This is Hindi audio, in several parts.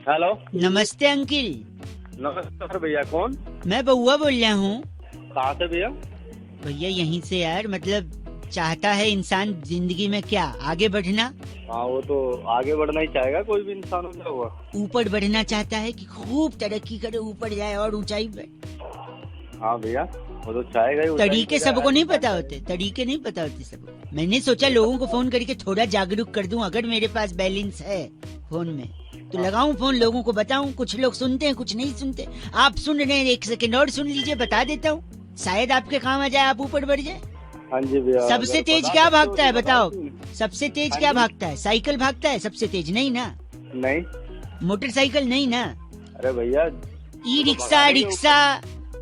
हेलो। नमस्ते अंकिल। नमस्कार भैया, कौन? मैं बउआ बोल रहा हूँ। कहाँ से भैया? भैया यहीं से यार, मतलब चाहता है इंसान जिंदगी में क्या आगे बढ़ना। हाँ, वो तो आगे बढ़ना ही चाहेगा, कोई भी इंसान हो हुआ। ऊपर बढ़ना चाहता है कि खूब तरक्की करे, ऊपर जाए और ऊंचाई पे। हाँ भैया, वो तो चाहेगा ही। तरीके सबको नहीं पता होते, तरीके नहीं पता होते सबको। मैंने सोचा लोगों को फोन करके थोड़ा जागरूक कर दूं। अगर मेरे पास बैलेंस है फोन में तो लगाऊं फोन, लोगों को बताऊं। कुछ लोग सुनते हैं, कुछ नहीं सुनते। आप सुन रहे हैं, 1 सेकंड और सुन लीजिए, बता देता हूँ, शायद आपके काम आ जाए, आप ऊपर बढ़ जाए। हाँ जी भैया। सबसे तेज क्या भागता है बताओ? सबसे तेज क्या भागता है? साइकिल भागता है सबसे तेज? नहीं ना। नहीं। मोटरसाइकिल नहीं ना। अरे भैया, e rickshaw, rickshaw,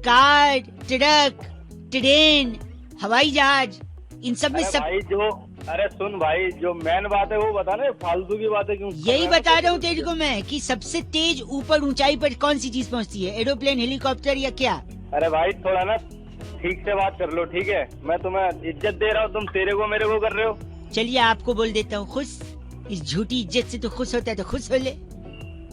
car, truck, train, हवाई जहाज, इन सब में अरे सब। भाई अरे सुन भाई, जो मेन बात है वो बता ना, फालतू की बातें क्यों? यही बता रहा हूँ तेरे को मैं कि सबसे तेज ऊपर ऊंचाई पर कौन सी चीज पहुँचती है? एरोप्लेन, हेलीकॉप्टर या क्या? अरे भाई थोड़ा ना ठीक से बात कर लो, ठीक है? मैं तुम्हें इज्जत दे रहा हूँ, तुम तेरे को मेरे को कर रहे हो। चलिए आपको बोल देता हूँ खुश। इस झूठी इज्जत से तो खुश होता है तो खुश हो ले।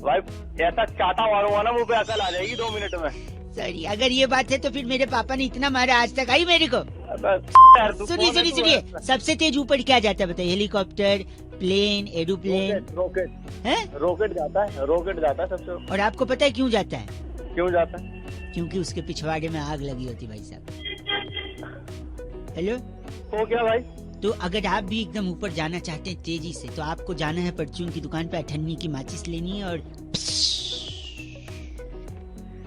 भाई ऐसा चाटा मारूंगा ना, मुंह पे अकल आ जाएगी 2 मिनट में। सॉरी, अगर ये बात है तो फिर मेरे पापा ने इतना मारा आज तक आई मेरे को। सुनिए सुनिए सुनिए, सबसे तेज ऊपर क्या जाता है बताइए? Helicopter, plane, aeroplane. रॉकेट है? रॉकेट जाता है, रॉकेट जाता है सबसे। और आपको पता है क्यों जाता है? क्यों जाता है? क्योंकि उसके पिछवाड़े में आग लगी होती भाई साहब। हेलो। तो क्या भाई? तो अगर आप भी एकदम ऊपर जाना चाहते हैं तेजी से, तो आपको जाना है परचून की दुकान पे, अठन्नी की माचिस लेनी है और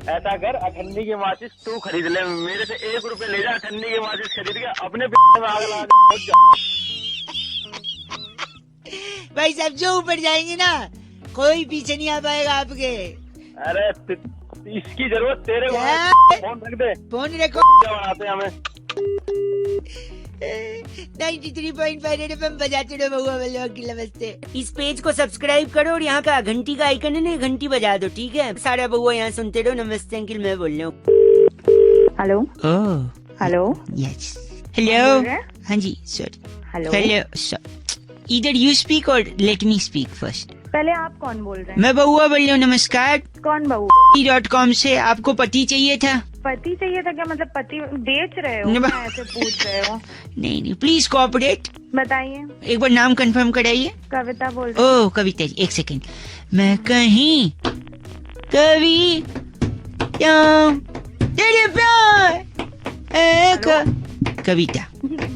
ऐसा कर, अठन्नी की माचिस तू खरीद ले, मेरे से 1 रुपए ले जा। अठन्नी की माचिस खरीद के अपने में आग लगा के पहुंच जा। भाई साहब जो ऊपर जाएंगे ना, कोई पीछे नहीं आ पाएगा आपके। अरे इसकी जरूरत तेरे को है। फोन रख दे, फोन रखो। क्या बनाते हैं हमें? 93.5 FM बजाते रहो बउआ वालों की। नमस्ते। इस पेज को सब्सक्राइब करो और यहाँ का घंटी का आइकन है ना, घंटी बजा दो, ठीक है? सारा बउआ यहाँ सुनते रहो। नमस्ते अंकिल, मैं बोल रहा हूँ। Hello. Oh hello. Yes. Hello. हैं? हाँ जी सॉरी। हेलो। हेलो। इधर यू स्पीक और लेट मी स्पीक फर्स्ट। पहले आप कौन बोल रहे हैं? मैं बउआ बोल रहा हूँ। नमस्कार। कौन बहू? .com से आपको पति चाहिए था? पति चाहिए था क्या? मतलब पति बेच रहे हो? नहीं, क्या ऐसे पूछ रहे हो? नहीं प्लीज कोऑपरेट। बताइए। एक बार नाम कंफर्म कराइए। कविता बोल रही ओह कविता जी, 1 सेकंड। मैं कहीं कभी तेरे प्यार कविता।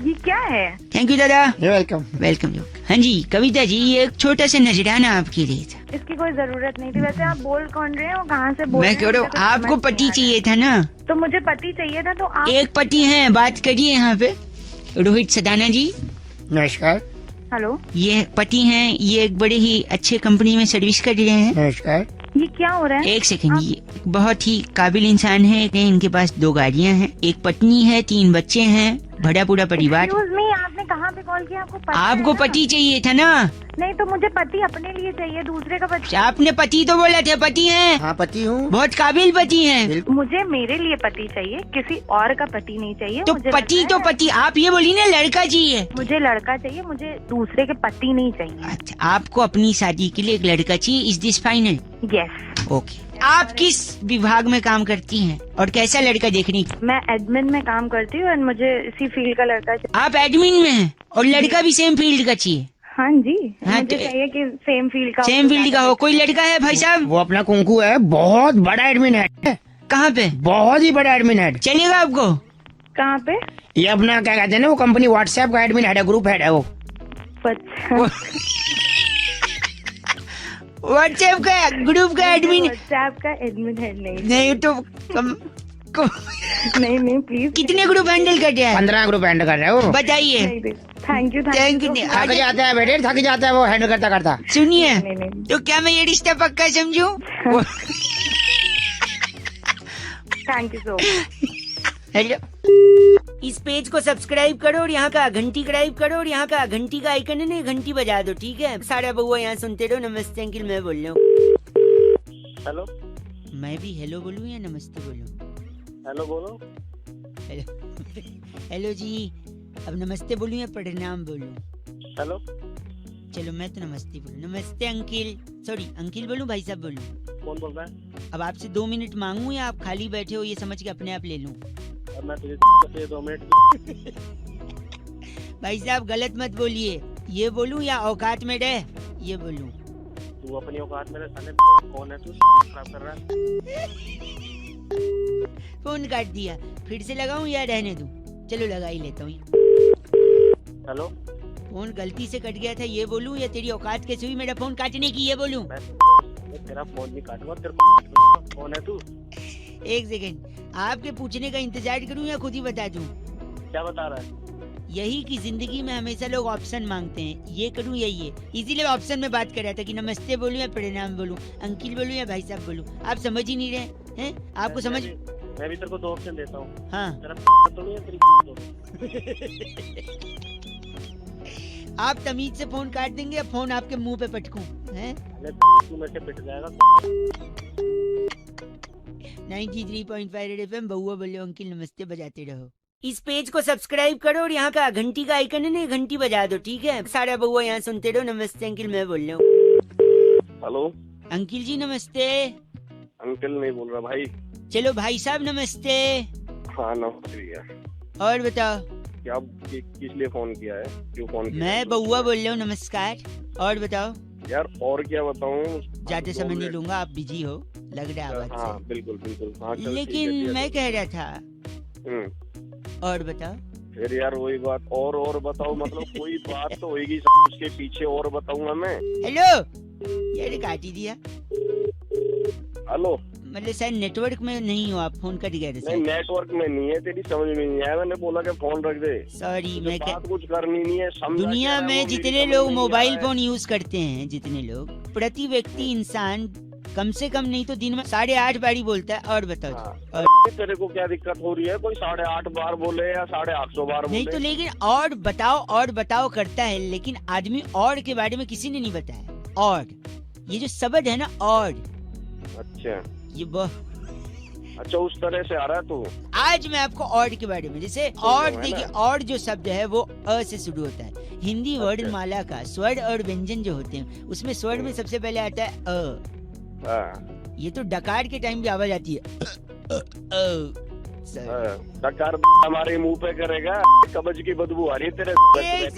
ये क्या है? थैंक यू दादा। वेलकम। वेलकम। हाँ जी कविता जी, ये एक छोटा सा नजराना आपके लिए था। इसकी कोई जरूरत नहीं थी। वैसे आप बोल कौन रहे हो? कहाँ से बोल रहे मैं हैं? कह रहा हूँ मुझे कुछ आपको समझ पति नहीं आ चाहिए था ना? रहा। तो मुझे पति चाहिए था, तो आप। एक पति है, बात करिए यहाँ पे। रोहित सदाना जी। नमस्कार। हेलो। ये पति हैं, ये एक बड़े ही अच्छे कंपनी में सर्विस कर रहे हैं। नमस्कार। ये क्या हो रहा है? 1 सेकंड। ये बहुत ही काबिल इंसान है। इनके पास 2 गाड़ियाँ हैं, एक पत्नी है, 3 बच्चे हैं, भरा पूरा परिवार। Excuse me, आपने कहाँ पे कॉल किया? आपको पता आपको है ना? पति चाहिए था ना? नहीं, तो मुझे पति अपने लिए चाहिए, दूसरे का पति। आपने पति तो बोला था, पति हैं। हाँ पति हूँ। बहुत काबिल पति हैं। मुझे मेरे लिए पति चाहिए, किसी और का पति नहीं चाहिए। तो मुझे पति लगता तो है- पति, आप ये बोली ना लड़का चाहिए। मुझे लड़का चाहिए, मुझे दूसरे के पति नहीं चाहिए। अच्छा, आपको अपनी शादी के लिए एक लड़का चाहिए। Is this final? Yes. Okay. आप किस विभाग में काम करती हैं और कैसा लड़का देखनी? मैं एडमिन में काम करती हूँ और मुझे इसी फील्ड का लड़का चाहिए। आप एडमिन में हैं और लड़का भी सेम फील्ड का चाहिए? हाँ जी। हाँ, मुझे तो- चाहिए कि सेम फील्ड का हो, सेम तो फील्ड का ज्यादा हो। कोई लड़का है भाई साहब? वो अपना कुंकू है, बहुत बड़ा एडमिन है। कहाँ पे? बहुत ही बड़ा एडमिन है। चलेगा आपको? कहाँ पे? ये अपना क्या कहते हैं ना, वो कंपनी व्हाट्सएप का एडमिन है, ग्रुप हेड है वो। अच्छा। व्हाट्सएप का ग्रुप का एडमिन? व्हाट्सएप का एडमिन है? नहीं नहीं तो नहीं प्लीज। कितने ग्रुप हैंडल कर रहा है? 15 ग्रुप हैंडल कर रहा है वो। बताइए। Thank you. Thank you. थक जाता है बेटे, थक जाता है वो हैंडल करता करता। सुनिए, नहीं। तो क्या मैं ये रिश्ता पक्का समझूं? Thank you so much. Hello. इस पेज को सब्सक्राइब करो और यहाँ का घंटी क्राइब करो और यहाँ का घंटी का आइकन है ना, घंटी बजा दो, ठीक है? सारा बउआ यहाँ सुनते रहो। नमस्ते अंकिल, मैं बोल रहा हूँ। हेलो। मैं भी हेलो बोलूँ या नमस्ते बोलूँ? हेलो बोलो। हेलो। हेलो जी। अब नमस्ते बोलूँ या प्रणाम बोलूँ? हेलो। चलो मैं तो नमस्ते बोलूं। नमस्ते अंकिल, सॉरी अंकिल बोलूं भाई साहब बोलूं? कौन बोल रहा है? अब आपसे 2 मिनट मांगूं या आप खाली बैठे हो ये समझ के अपने आप ले लूं? और मैं तुझे 2 मिनट। भाई साहब गलत मत बोलिए, ये बोलूं या औकात में रह ये बोलूं? तू अपनी औकात में रह साले। कौन है तू? खराब कर रहा है। फोन काट दिया, फिर से लगाऊं या रहने दूं? चलो लगा ही लेता हूँ। हेलो, फोन गलती से कट गया था ये बोलूं या तेरी औकात कैसे हुई मेरा फोन काटने की ये बोलूं? मैं तेरा फोन नहीं काटूंगा। तेरे कौन है तू? एक सेकंड, आपके पूछने का इंतजार करूं या खुद ही बता दूं? क्या बता रहा है? यही कि जिंदगी में हमेशा लोग ऑप्शन मांगते हैं, ये करूं या ये, इसीलिए ऑप्शन में बात कर रहा था कि नमस्ते बोलूं या प्रणाम बोलूं, अंकिल बोलूं या भाई साहब बोलूं। आप समझ ही नहीं रहे हैं, आपको समझ। मैं भी तेरे को 2 ऑप्शन देता हूँ। हाँ तेरा तो नहीं है, तेरी आप तमीज से फोन काट देंगे या फोन आपके मुंह पे पटकूं? हैं? तू मेरे से पिट जाएगा। 93.5 रेड एफएम बउआ बोले अंकिल नमस्ते बजाते रहो। इस पेज को सब्सक्राइब करो और यहाँ का घंटी का आइकन है ना, घंटी बजा दो, ठीक है? सारा बउआ यहाँ सुनते रहो। नमस्ते अंकिल, मैं बोल रहा हूँ। हेलो अंकिल जी नमस्ते। अंकल नहीं बोल रहा भाई। चलो भाई साहब नमस्ते। हाँ नमस्ते भैया। और बताओ क्या किस लिए फोन किया है? क्यों फोन किया? मैं बउआ बोल रहा हूँ, नमस्कार। और बताओ यार और क्या बताऊँ? ज्यादा समय नहीं लूंगा, आप बिजी हो लग रहा है आवाज हाँ से। बिल्कुल बिल्कुल। हाँ चल, लेकिन ठीक है, मैं कह रहा था, और बताओ। फिर यार वही बात, और बताओ मतलब कोई बात तो होगी उसके पीछे, और बताऊंगा मैं। हेलो, यार काट ही दिया। हेलो, मतलब शायद नेटवर्क में नहीं हो आप, फोन कट गया नहीं नेटवर्क में नहीं है, तेरी समझ में नहीं आया। मैंने बोला कि फोन रख दे। सॉरी, मैं बात कुछ करनी नहीं है, समझा दुनिया क्या है, में वो जितने मेरी लोग समझ में मोबाइल नहीं आ रहा फोन यूज करते हैं, जितने लोग, प्रति व्यक्ति इंसान कम से कम नहीं तो दिन में 8.5 बार ही बोलता है। और बताओ हाँ। जी, और तेरे को क्या दिक्कत हो रही है? कोई 8.5 बार बोले या 850 बार बोले? नहीं तो लेकिन और बताओ करता है, लेकिन आदमी और के बारे में किसी ने नहीं बताया। और ये जो शब्द है ना, और अच्छा ये अच्छा उस तरह से आ रहा है तू। आज मैं आपको और के बारे में, जैसे और देखिए, और जो शब्द है वो अ से शुरू होता है। हिंदी वर्णमाला का स्वर और व्यंजन जो होते हैं, उसमें स्वर में सबसे पहले आता है अ। ये तो डकार के टाइम भी आवाज आती है डकार हमारे मुंह पे करेगा, कब्ज की बदबू आ रही है तेरे। एक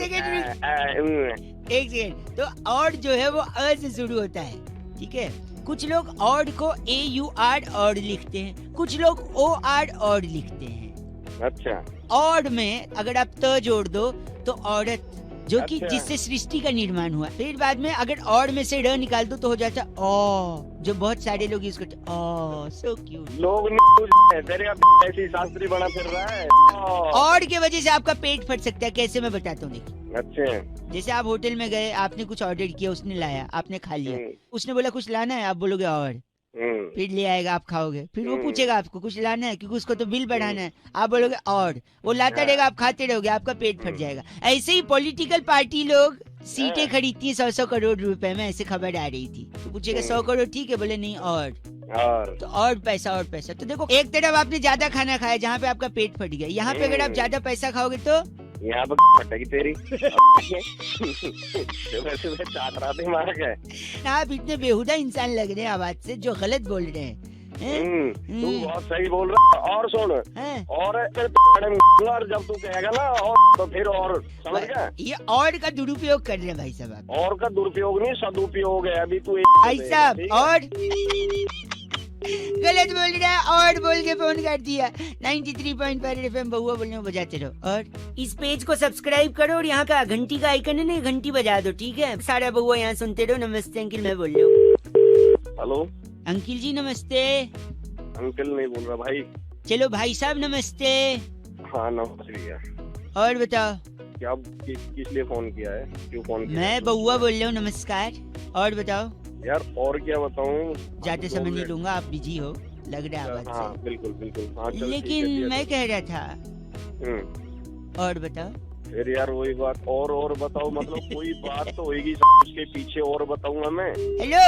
सेकंड, तो और जो है वो अ से शुरू होता है, ठीक है? कुछ लोग और को AUR और लिखते हैं, कुछ लोग OR और लिखते हैं। अच्छा, और में अगर आप त जोड़ दो तो औरत, जो कि अच्छा। जिससे सृष्टि का निर्माण हुआ। फिर बाद में अगर और में से र निकाल दो तो हो जाता ओ, जो बहुत सारे लोग यूज करते। ओ सो क्यूट। लोग नहीं तेरे ऐसी शास्त्री बना फिर रहा है। और की वजह से आपका पेट फट सकता है, कैसे मैं बताता हूँ देखिए। अच्छा, जैसे आप होटल में गए, आपने कुछ ऑर्डर किया, उसने लाया, आपने खा लिया, उसने बोला कुछ लाना है, आप बोलोगे और, फिर ले आएगा, आप खाओगे, फिर वो पूछेगा आपको कुछ लाना है क्योंकि उसको तो बिल बढ़ाना है, आप बोलोगे और, वो लाता रहेगा, आप खाते रहोगे, आपका पेट फट जाएगा। ऐसे ही पॉलिटिकल पार्टी लोग सीटें खरीदती है 100 करोड़ रुपए में, ऐसे खबर आ रही थी। तो पूछेगा 100 करोड़ ठीक है, बोले नहीं और, तो और पैसा। तो देखो, एक तरफ आपने ज्यादा खाना खाया जहाँ पे आपका पेट फट गया, यहाँ पे अगर आप ज्यादा पैसा खाओगे तो यहाँ पर फटेगी तेरी। सुबह चाट रहा दिमाग है। आप इतने बेहुदा इंसान लग रहे हैं आवाज से, जो गलत बोल रहे हैं। तू बहुत सही बोल रहा है। और सुन, और जब तू कहेगा ना और, तो फिर और, समझ गया? ये और का दुरुपयोग कर रहे हैं भाई साहब आप। और का दुरुपयोग नहीं, सदुपयोग है। अभी तू भाई साहब और गलत बोल रहा है, और बोल के फोन कर दिया। 93.5 FM बउआ बोलने बजाते रहो। और इस पेज को सब्सक्राइब करो और यहाँ का घंटी का आइकन है ना, घंटी बजा दो, ठीक है? सारा बउआ यहाँ सुनते रहो। नमस्ते अंकिल, मैं बोल रहा हूँ। हेलो अंकिल जी नमस्ते। अंकल नहीं बोल रहा भाई। चलो भाई साहब नमस्ते। हाँ नमस्ते भैया। और बताओ क्या किस लिए फोन किया है? क्यों फोन किया? मैं बउआ बोल रहा हूँ, नमस्कार। और बताओ यार और क्या बताऊँ? ज्यादा समय नहीं लूंगा, आप बिजी हो लग रहा है आवाज हाँ से। बिल्कुल बिल्कुल। हाँ चल, लेकिन ठीक है, मैं कह रहा था, और बताओ। फिर यार वही बात, और बताओ मतलब कोई बात तो होगी उसके पीछे, और बताऊंगा मैं। हेलो,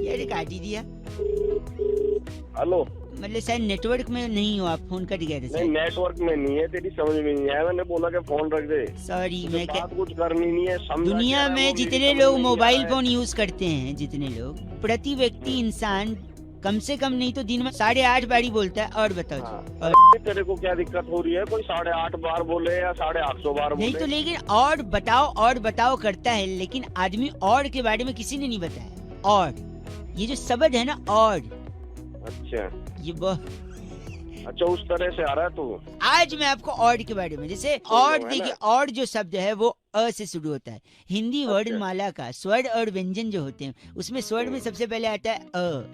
यार काट ही दिया। हेलो, मतलब शायद नेटवर्क में नहीं हो आप, फोन कट गया था नहीं शायद। नेटवर्क में नहीं है, तेरी समझ में नहीं आया, मैंने बोला कि फोन रख दे। सॉरी, मैं क्या, बात कुछ करनी नहीं है, समझा दुनिया क्या है, में वो मेरी जितने समझ लोग में नहीं मोबाइल आ रहा फोन यूज करते हैं, जितने लोग, प्रति व्यक्ति इंसान कम से कम नहीं तो दिन में 8.5 बारी बोलता है। और बताओ हाँ। जी, और अरे तेरे को क्या दिक्कत हो रही है? कोई 8.5 बार बोले या 850 बार नहीं बोले? तो लेकिन और बताओ करता है, लेकिन आदमी और के बारे में किसी ने नहीं बताया। और ये जो शब्द है ना, और अच्छा ये अच्छा, उस तरह से आ रहा है तू। आज मैं आपको और के बारे में, जैसे और देखिए, और जो शब्द है वो अ से शुरू होता है। हिंदी वर्णमाला का स्वर और व्यंजन जो होते हैं, उसमें स्वर में सबसे पहले आता है अ।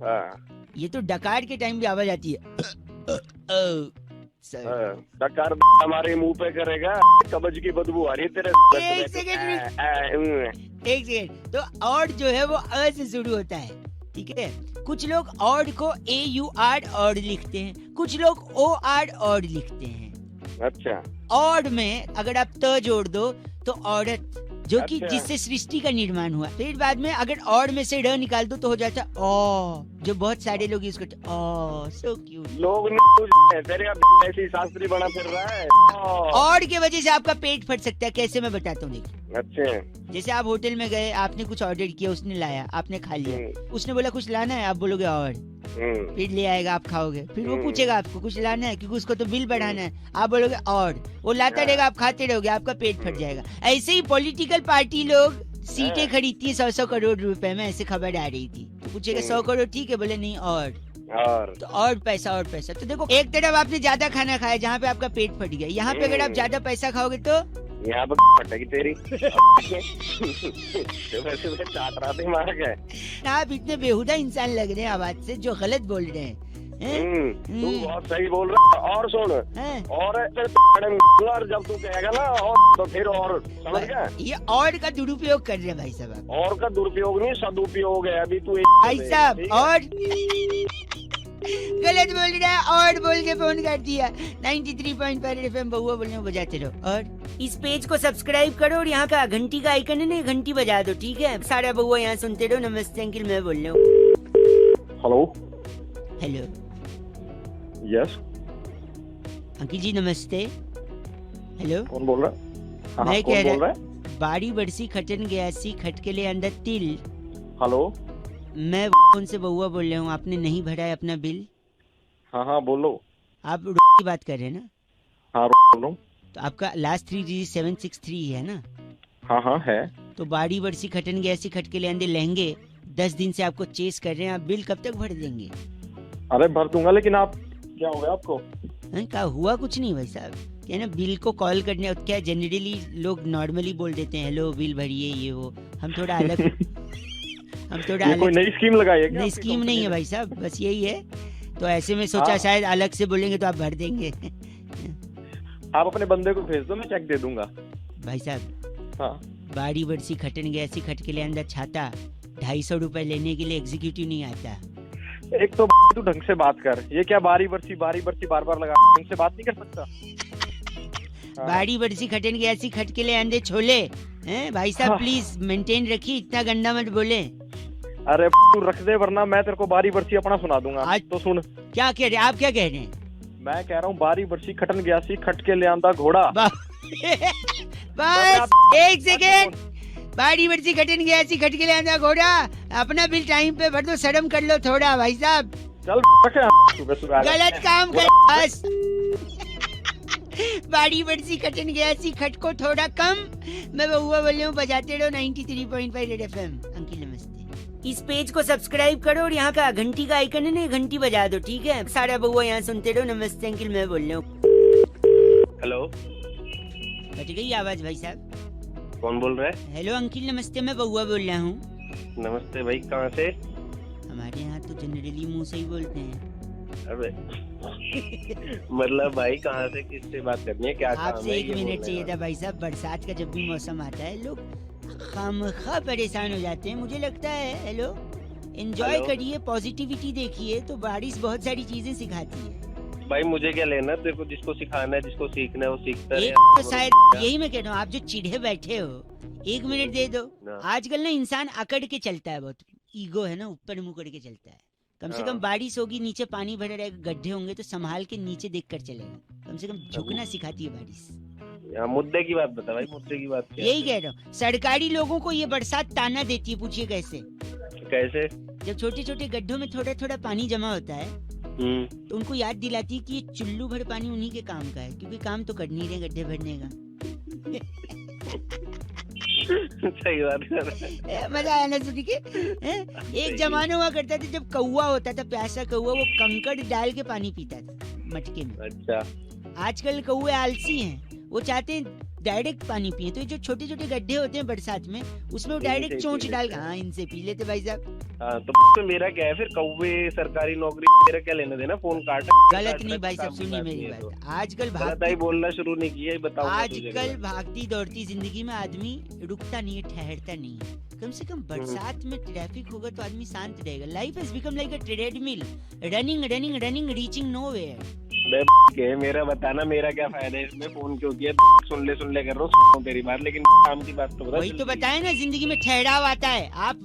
हाँ, ये तो डकार के टाइम भी आवाज आती है सर। हाँ। डकार हमारे मुंह पे करेगा, कब्ज की बदबू आ रही है तेरे। एक सेकंड, एक सेकंड। तो और जो है वो अ से शुरू होता है, ठीक है। कुछ लोग और को AUR और लिखते हैं, कुछ लोग OR और लिखते हैं। अच्छा और में अगर आप त जोड़ दो तो औरत, जो कि अच्छा। जिससे सृष्टि का निर्माण हुआ। फिर बाद में अगर और में से र निकाल दो तो हो जाता है ओ, जो बहुत सारे लोग यूज करते हैं। ओ सो क्यूट। लोग नहीं, तेरे का ऐसी शास्त्री बना फिर रहा है। और के वजह से आपका पेट फट सकता है। कैसे, मैं बताता हूँ देखिए। अच्छा जैसे आप होटल में गए, आपने कुछ ऑर्डर किया, उसने लाया, आपने खा लिया, उसने बोला कुछ लाना है, आप बोलोगे और, फिर ले आएगा, आप खाओगे, फिर वो पूछेगा आपको कुछ लाना है क्योंकि उसको तो बिल बढ़ाना है, आप बोलोगे और, वो लाता रहेगा, आप खाते रहोगे, आपका पेट फट जाएगा। ऐसे ही पॉलिटिकल पार्टी लोग सीटें खरीदती है 100-100 करोड़ रुपए में, ऐसे खबर आ रही थी। तो पूछेगा 100 करोड़ ठीक है, बोले नहीं और तो और पैसा। तो देखो, एक तरफ आपने ज्यादा खाना खाया जहाँ पे आपका पेट फट गया, यहाँ पे अगर आप ज्यादा पैसा खाओगे तो यहाँ पर फटेगी तेरी। वैसे मैं चाट रहा था, मार गए। आप इतने बेहुदा इंसान लग रहे हैं आवाज से, जो गलत बोल रहे हैं। तू बहुत सही बोल रहा है। और सुन, हैं? और जब तू कहेगा ना और, तो फिर और, समझ गया? ये और का दुरुपयोग कर रहे हैं भाई साहब आप। और का दुरुपयोग नहीं, सदुपयोग है। अभी तू भाई साहब और गलत बोल रहा है, और बोल के फोन कर दिया। 93.5 FM बहुआ बोलने बजाते रहो। और इस पेज को सब्सक्राइब करो और यहाँ का घंटी का आइकन है ना, घंटी बजा दो, ठीक है। सारा बहुआ यहाँ सुनते रहो। नमस्ते अंकिल, मैं बोल रहा हूँ। हेलो हेलो यस, अंकिल जी नमस्ते। हेलो, कौन बोल रहा है? मैं कौन कह बोल रहा, रहा है? बाड़ी बरसी खटन गयासी खटके अंदर तिल। हेलो, मैं उनसे बहुआ बोल रहा हूँ, आपने नहीं भरा है अपना बिल। हाँ हाँ बोलो। आप की बात कर रहे हैं ना? हाँ बोलो। तो आपका लास्ट 3 डिजिट 763 है ना? हाँ हाँ है। तो बाड़ी बरसी खटन गयासी खटके ले अंदर लहंगे 10 दिन से आपको चेस कर रहे हैं, आप बिल कब तक भर देंगे? अरे भर दूंगा, लेकिन आप क्या हो गया आपको? क्या हुआ? कुछ नहीं भाई साहब, क्या ना, बिल को कॉल करने, क्या जनरली लोग नॉर्मली बोल देते हैं हेलो बिल भरिए ये वो, हम थोड़ा अलग हम थोड़ा ये कोई अलग। नई स्कीम लगाई है क्या? नहीं, स्कीम नहीं है भाई साहब, बस यही है। तो ऐसे में सोचा शायद अलग से बोलेंगे तो आप भर देंगे। आप अपने बंदे को भेज दो, मैं चेक दे दूंगा। भाई साहब, हाँ बाड़ी बरसी खटन गयासी खटके ले अंदर छाता 250 रुपए लेने के लिए एग्जीक्यूटिव नहीं आता। एक तो तू ढंग से बात कर, ये क्या बारी बरसी बार बार लगा, ढंग से बात नहीं कर सकता। बाड़ी बरसी खटन गयासी खटके ले अंदर छोले हैं भाई साहब, प्लीज मेंटेन रखिए, इतना गंदा मत बोले। अरे तू रख दे, वरना मैं तेरे को बारी बरसी अपना सुना दूंगा। आज तो सुन, क्या कह रहे हैं आप? क्या कह रहे हैं? मैं कह रहा हूँ बारी बरसी खटन गयासी खटके ले आंदा घोड़ा। बस एक सेकेंड, बाड़ी बरसी खटन गयासी खटके ले आंदा घोड़ा, अपना बिल टाइम पे भर दो, शर्म कर लो थोड़ा भाई साहब। चल सुबह गलत काम कर, बस। बाड़ी बरसी खटन गयासी खट को थोड़ा कम। मैं बहुआ बोल रहा हूँ, बजाते रहो 93.5 FM। अंकिल नमस्ते। इस पेज को सब्सक्राइब करो और यहाँ का घंटी का आइकन है ना, घंटी बजा दो, ठीक है। सारा बहुआ यहाँ सुनते रहो। नमस्ते अंकिल, मैं बोल रहा हूँ। हेलो, कट गई आवाज भाई साहब। कौन बोल रहा है? हेलो अंकिल नमस्ते, मैं बहुआ बोल रहा हूँ। नमस्ते भाई, कहाँ से? हमारे यहाँ तो जनरली मुंह से ही बोलते हैं। अबे मतलब भाई कहाँ से, किससे बात करनी है, क्या काम है? आपसे 1 मिनट चाहिए था भाई साहब। बरसात का जब भी मौसम आता है लोग खामखा परेशान हो जाते हैं, मुझे लगता है। हेलो, एंजॉय करिए, पॉजिटिविटी देखिए, तो बारिश बहुत सारी चीजें सिखाती है। भाई मुझे क्या लेना, तेरे को जिसको सिखाना है, जिसको सीखना है वो सीखता है। तो शायद यही मैं कह रहा हूँ, आप जो चिढ़े बैठे हो 1 मिनट दे दो। आजकल ना इंसान अकड़ के चलता है, बहुत ईगो है ना, ऊपर मुंह करके चलता है। कम से कम बारिश होगी, नीचे पानी भरे रहेगा, गड्ढे होंगे तो संभाल के नीचे देख कर चलेगा। कम से कम झुकना सिखाती है बारिश। मुद्दे की बात बता भाई, मुद्दे की बात क्या है? यही कह रहा हूँ, सरकारी लोगों को ये बरसात ताना देती है। पूछिए कैसे? कैसे? जब छोटे छोटे गड्ढों में थोड़ा थोड़ा पानी जमा होता है तो उनको याद दिलाती है कि ये चुल्लू भर पानी उन्हीं के काम का है, क्योंकि काम तो कर नहीं रहे गड्ढे भरने का। सही बात है। मजा आया ना सुन के? एक जमाना हुआ करता था जब कौवा होता था, प्यासा कौवा, वो कंकड़ डाल के पानी पीता था मटके में। अच्छा। आजकल कौवे आलसी हैं, वो चाहते हैं डायरेक्ट पानी पिए। तो ये जो छोटे छोटे गड्ढे होते हैं बरसात में, उसमें वो डायरेक्ट चोंच डाल, हाँ इनसे पी लेते भाई साहब। हाँ तो मेरा क्या है फिर? कौवे सरकारी नौकरी, मेरा क्या लेना देना? फोन काटा गलत नहीं भाई साहब, सुनिए मेरी बात। आजकल भागता ही बोलना शुरू नहीं किया, बताओ। आजकल भागती दौड़ती जिंदगी में आदमी रुकता नहीं है, ठहरता नहीं है। कम से कम बरसात में ट्रैफिक होगा तो आदमी शांत रहेगा। Life has become like a treadmill, running running running, reaching nowhere. मेरा बताना, मेरा क्या फायदा है इसमें? फोन क्यों किया? सुन ले कर रहा हूँ तेरी बात, लेकिन काम की बात तो बता। वही तो बताया ना, जिंदगी में ठहराव आता है। आप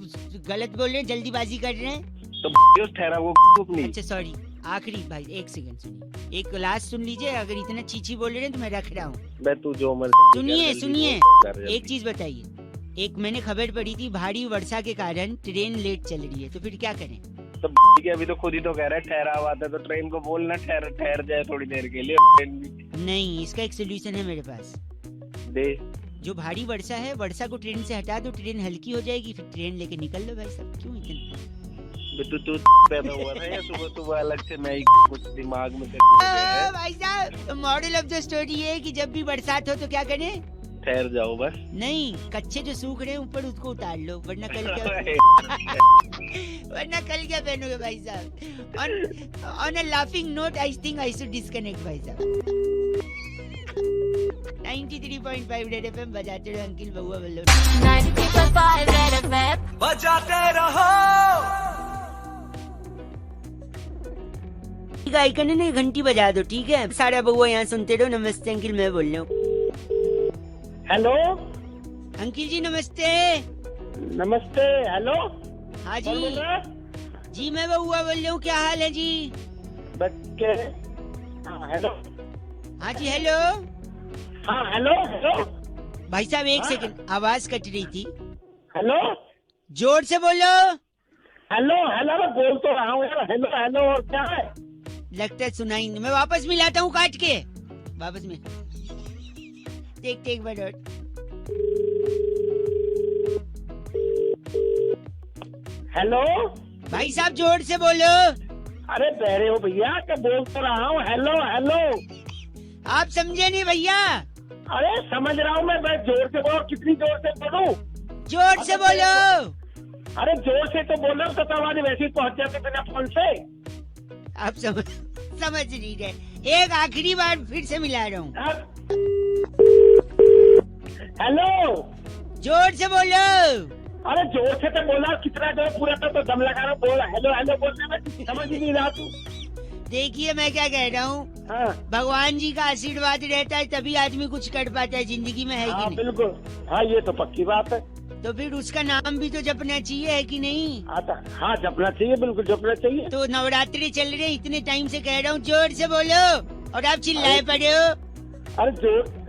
गलत बोल रहे हैं, जल्दीबाजी कर रहे हैं। तो उस ठहराव को अपनी। अच्छा सॉरी, आखिरी भाई एक सेकंड सुनिए, एक लास्ट सुन लीजिए। अगर इतना चीची बोल रहे हैं तो मैं रख रहा हूँ। तू जो मर्जी। सुनिए एक चीज बताइए, एक मैंने खबर पढ़ी थी, भारी वर्षा के कारण ट्रेन लेट चल रही है, तो फिर क्या करें? तो अभी तो खुद ही तो कह रहा है ठहराव आता है, तो ट्रेन को बोलना ठहर जाए थोड़ी देर के लिए। ट्रेन भी नहीं, इसका एक सोल्यूशन है मेरे पास। दे। जो भारी वर्षा है, वर्षा को ट्रेन से हटा दो, ट्रेन हल्की हो जाएगी, फिर ट्रेन लेके निकल लो भाई साहब। क्यों इतना? तू पैदा हुआ था या सुबह अलग से मैं कुछ दिमाग में भाई साहब, मॉडल ऑफ द स्टोरी है कि जब भी बरसात हो तो क्या करें? ठहर जाओ बस। नहीं, कच्चे जो सूख रहे हैं ऊपर उसको उतार लो, वरना कल क्या वरना कल क्या पहनोगे भाई साहब? On a laughing note I think I should disconnect भाई साहब। 93.5 रेड एफएम बजाते रहो अंकिल बउआ बल्लो। 93.5 रेड एफएम बजाते रहो। आइकन है ना, घंटी बजा दो, ठीक है? सारा बउआ यहाँ सुनते रहो। नमस्ते अंकिल, मैं बोल रहा हूँ। हेलो अंकिल जी नमस्ते। नमस्ते। हेलो हाँ जी, जी मैं बउआ बोल रहा हूँ। क्या हाल है जी? बच्चे। हाँ हेलो। हाँ जी हेलो। हाँ हेलो हेलो। भाई साहब एक सेकंड, आवाज कट रही थी। हेलो, जोर से बोलो। हेलो हेलो, बोल तो रहा हूँ यार। हेलो हेलो, और क्या है? लगता है सुनाई नहीं। मैं वापस मिलाता हूँ काट के, वापस मिल। Take but. हेलो भाई साहब जोर से बोलो। अरे बहरे हो भैया, क्या बोल तो रहा हूँ। Hello hello. आप समझे नहीं भैया? अरे समझ रहा हूँ मैं जोर से बोलो। कितनी जोर से बोलूं? जोर से बोलो। अरे जोर से तो बोल रहा हूँ, तो आवाज वैसे ही पहुँच जाते बिना फोन से। आप समझ नहीं रहे। एक आखिरी बार फिर से मिला रहा हूँ। हेलो, जोर से बोलो। अरे जोर से तो बोला, कितना जोर पूरा तो दम लगा रहा हूँ। बोला हेलो हेलो बोलने में समझ ही नहीं रहा तू। देखिए मैं क्या कह रहा हूँ, हाँ भगवान जी का आशीर्वाद रहता है तभी आदमी कुछ कर पाता है जिंदगी में, है कि नहीं? बिल्कुल, हाँ ये तो पक्की बात है। तो फिर उसका नाम भी तो जपना चाहिए, है कि नहीं? हाँ जपना चाहिए, बिल्कुल जपना चाहिए। तो नवरात्रि चल रहे, इतने टाइम से कह रहा हूँ जोर से बोलो, और आप चिल्लाए पड़े हो। अरे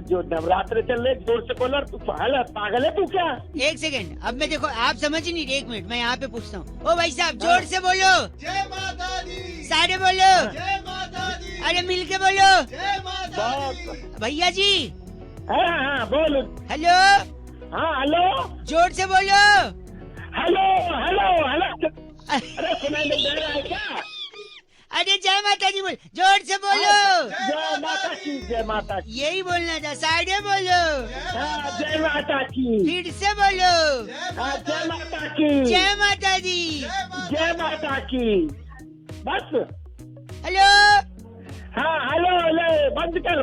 जो नवरात्र चल रहे, जोर से बोला। तू पागल है तू क्या? एक सेकंड, अब मैं देखो आप समझ नहीं रहे। एक मिनट मैं यहाँ पे पूछता हूँ। ओ भाई साहब जोर से बोलो। जय माता दी। सारे बोलो। जय माता दी। अरे मिल के बोलो। जय माता दी। भैया जी। हाँ बोलो। हेलो। हाँ हेलो, जोर से बोलो। Hello hello hello. अरे सुनाई नहीं दे रहा है क्या? अरे जय माता दी बोल, जोर से बोलो। जय माता की, जय माता की। यही बोलना था, साढ़े बोलो। हाँ जय माता की। फिर से बोलो। हाँ जय माता की। जय माता दी। जय माता की। बस। हेलो। हाँ हेलो हेलो, बंद कर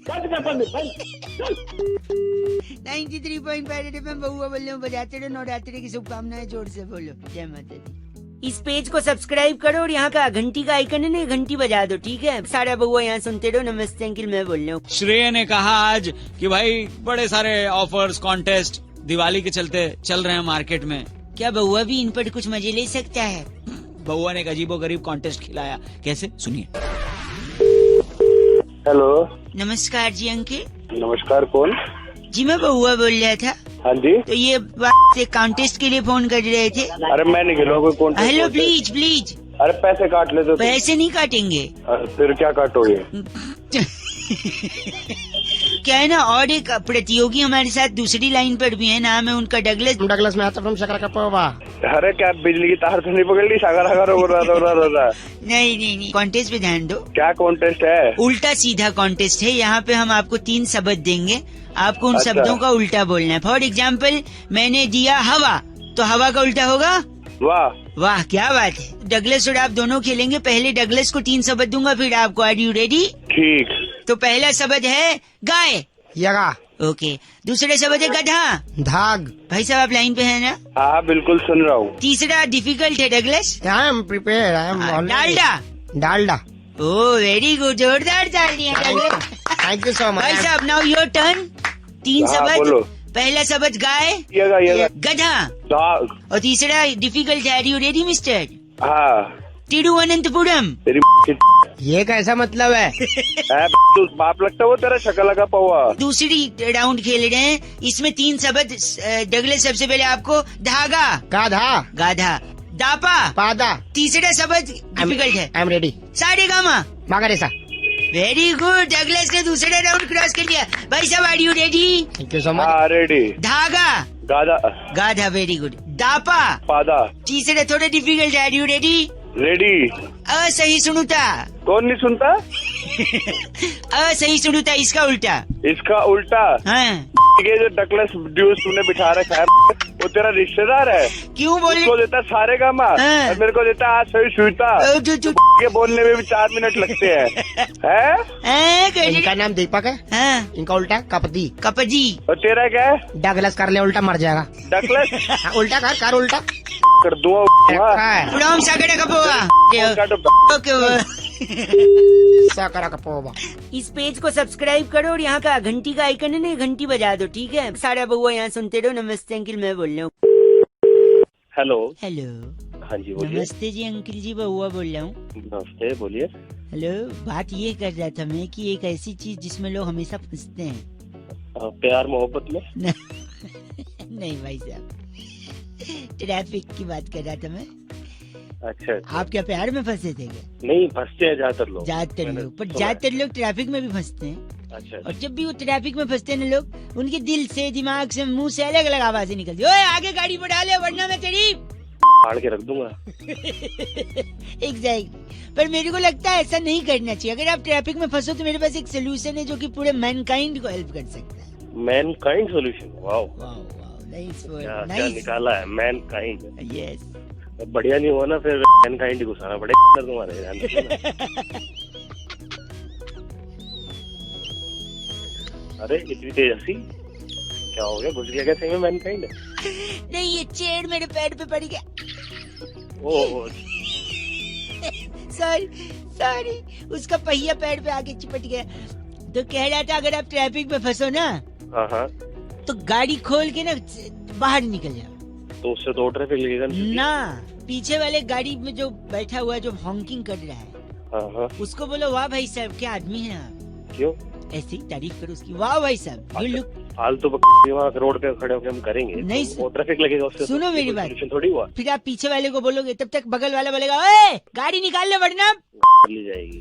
93.5 एफएम बउआ बोल रहा हूँ। बजाते रहो, नवरात्रि की शुभकामनाएं। जोर से बोलो जय माता दी। इस पेज को सब्सक्राइब करो और यहाँ का घंटी का आइकन है ना, घंटी बजा दो, ठीक है? सारा बउआ यहाँ सुनते रहो। नमस्ते अंकिल, मैं बोल रहा हूँ। श्रेय ने कहा आज कि भाई बड़े सारे ऑफर्स, कॉन्टेस्ट दिवाली के चलते चल रहे हैं मार्केट में। क्या बउआ भी इन पर कुछ मजे ले सकता है? बउआ ने एक अजीबो गरीब कॉन्टेस्ट खिलाया। कैसे, सुनिए। हेलो, नमस्कार जी अंकिल। नमस्कार, कौन? जी मैं बउआ बोल रहा था। हाँ जी। तो ये बात से कॉन्टेस्ट के लिए फोन कर रहे थे। अरे मैं नहीं खेलूंगा कोई कौन। Hello please please. अरे पैसे काट लेते। पैसे नहीं काटेंगे। फिर क्या काटोगे? क्या है ना, और एक प्रतियोगी हमारे साथ दूसरी लाइन पर भी है, नाम है उनका डगलस। डगलस में आता फ्रॉम शकरकपोवा। अरे क्या बिजली की तार तो नहीं पकड़ ली? सागर हो रहा। नहीं कॉन्टेस्ट पे ध्यान दो। क्या कॉन्टेस्ट है? उल्टा सीधा कॉन्टेस्ट है। यहाँ पे हम आपको 3 शब्द देंगे, आपको उन अच्छा। शब्दों का उल्टा बोलना है। फॉर एग्जाम्पल मैंने दिया हवा, तो हवा का उल्टा होगा वाह। वाह, क्या बात है। डगलस और आप दोनों खेलेंगे। पहले डगलस को 3 शब्द दूंगा, फिर आपको। Are you ready? ठीक। तो पहला शब्द है गाय। यगा। ओके। दूसरा शब्द है गधा। धाग। भाई साहब आप लाइन पे है ना? हाँ बिल्कुल सुन रहा हूँ। तीसरा डिफिकल्ट है Douglas. I am prepare, I am Dalda. Dalda. Oh very good, जोरदार डाल दिया डगलस। थैंक यू सो भाई मच। साहब नाउ योर टर्न। 3 हाँ, शब्द। बोलो। पहला शब्द गाय, ये गधा, दाग। और तीसरा डिफिकल्ट है। Are you ready mister? हाँ। तिरुवनंतपुरम। तेरी ये कैसा मतलब है? तू बाप लगता वो तेरा शक्ल लगा पौवा। दूसरी राउंड खेल रहे हैं, इसमें 3 शब्द। डगलस सबसे पहले आपको धागा, गाधा। गाधा, दापा, पादा। तीसरा शब्द डिफिकल्ट है। I am ready. सारेगामा। मागारेसा। वेरी गुड, डगलस ने दूसरा राउंड क्रॉस कर लिया। भाई साहब are you ready? Thank you so much. हाँ रेडी। धागा, गाधा, गाधा, वेरी गुड। दापा, पादा। तीसरा थोड़ा डिफिकल्ट है। Are you ready? रेडी। असहिष्णुता। कौन नहीं सुनता? असहिष्णुता, इसका उल्टा। इसका उल्टा। हाँ। ये जो डकलेस ड्यूस तूने बिठा रखा है वो तेरा रिश्तेदार है। क्यों बोल उसको देता सारे का माँ हाँ। और मेरे को देता आज सही सुईता। के बोलने में भी 4 मिनट लगते हैं। इनका नाम दीपक है। हाँ। इनका उल्टा है कपदी। कपजी। और तेरा क्या है? डगलस कर ले उल्टा मर जाएगा। डकलेस हाँ, उल्टा कर उल्टा कर दूंगा। रखा है। फ्रॉम सागड़ा कपोवा। ओके। शकरकपोवा। इस पेज को सब्सक्राइब करो और यहाँ का घंटी का आइकन है ना, घंटी बजा दो, ठीक है? सारा बउआ यहाँ सुनते रहो। नमस्ते अंकिल, मैं बोल रहा हूँ। हेलो। हेलो। हाँ जी बोलिए। नमस्ते जी अंकिल जी, बउआ बोल रहा हूँ। नमस्ते बोलिए। हेलो, बात ये कर रहा था मैं कि एक ऐसी चीज जिसमें लोग हमेशा फंसते हैं। प्यार मोहब्बत में? नहीं भाई साहब, ट्रैफिक की बात कर रहा था मैं। अच्छा। आप क्या प्यार में फंसे थे क्या? नहीं फंसते हैं ज्यादातर लोग। ज्यादातर लोग, पर ज्यादातर लोग ट्रैफिक में भी फंसते हैं। अच्छा। और जब भी वो ट्रैफिक में फंसते हैं ना लोग, उनके दिल से, दिमाग से, मुंह से अलग अलग आवाजें निकलती है। ओए आगे गाड़ी बढ़ा ले वरना मैं तेरी फाड़ के रख दूंगा। एग्जैक्टली। पर मेरे को लगता है ऐसा नहीं करना चाहिए। अगर आप ट्रैफिक में फंसो तो मेरे पास एक सोल्यूशन है जो कि पूरे मैनकाइंड को हेल्प कर सकता है। Mankind solution? Wow wow wow, nice क्या नाइस। निकाला है मैनकाइंड। यस। बढ़िया नहीं हुआ ना फिर मैनकाइंड ही घुसाना पड़ेगा तुम्हारे ध्यान रखना। अरे इतनी तेज हंसी क्या हो गया? घुस गया क्या सही में मैनकाइंड? नहीं, ये चेड़ मेरे पैर पे पड़ गया। ओह सॉरी सॉरी, उसका पहिया पैर पे आके चिपट गया। तो कह रहा था अगर आप ट्रैफिक में फंसो ना, हाँ तो गाड़ी खोल के ना बाहर निकल जाओ। तो उससे तो ट्रैफिक लगेगा ना, पीछे वाले गाड़ी में जो बैठा हुआ है, जो हॉकिंग कर रहा है, हाँ उसको बोलो वाह भाई साहब क्या आदमी है आप। क्यों? ऐसे ही तारीफ करो उसकी, वाह भाई साहब यू लुक। फालतू वहाँ रोड पे खड़े होकर हम करेंगे नहीं, वो ट्रैफिक लगेगा उससे। सुनो मेरी बात। सॉल्यूशन थोड़ी हुआ। फिर आप पीछे वाले को बोलोगे, तब तक बगल वाला बोलेगा ओए गाड़ी निकाल ले वरना। ली जाएगी।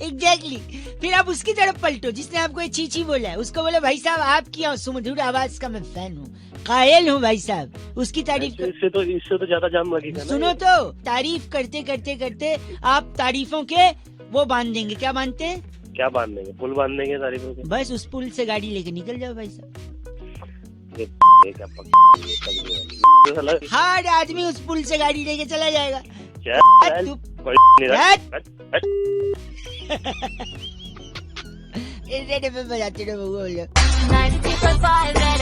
एग्जैक्टली। फिर आप उसकी तरफ पलटो जिसने आपको ये चीची बोला है, उसको बोलो भाई साहब आपकी सुमधुर आवाज का मैं फैन हूँ, कायल हूँ भाई साहब, उसकी तारीफ कर। इससे तो ज्यादा जाम लगेगा ना। सुनो तो, तारीफ करते करते करते आप तारीफों के वो बांध देंगे। क्या बांधते हैं? क्या बांध देंगे? पुल बांध देंगे तारीफों के। बस उस पुल से गाड़ी लेके निकल जाओ भाई साहब। हर आदमी उस पुल से गाड़ी लेके चला जाएगा।92.5 Red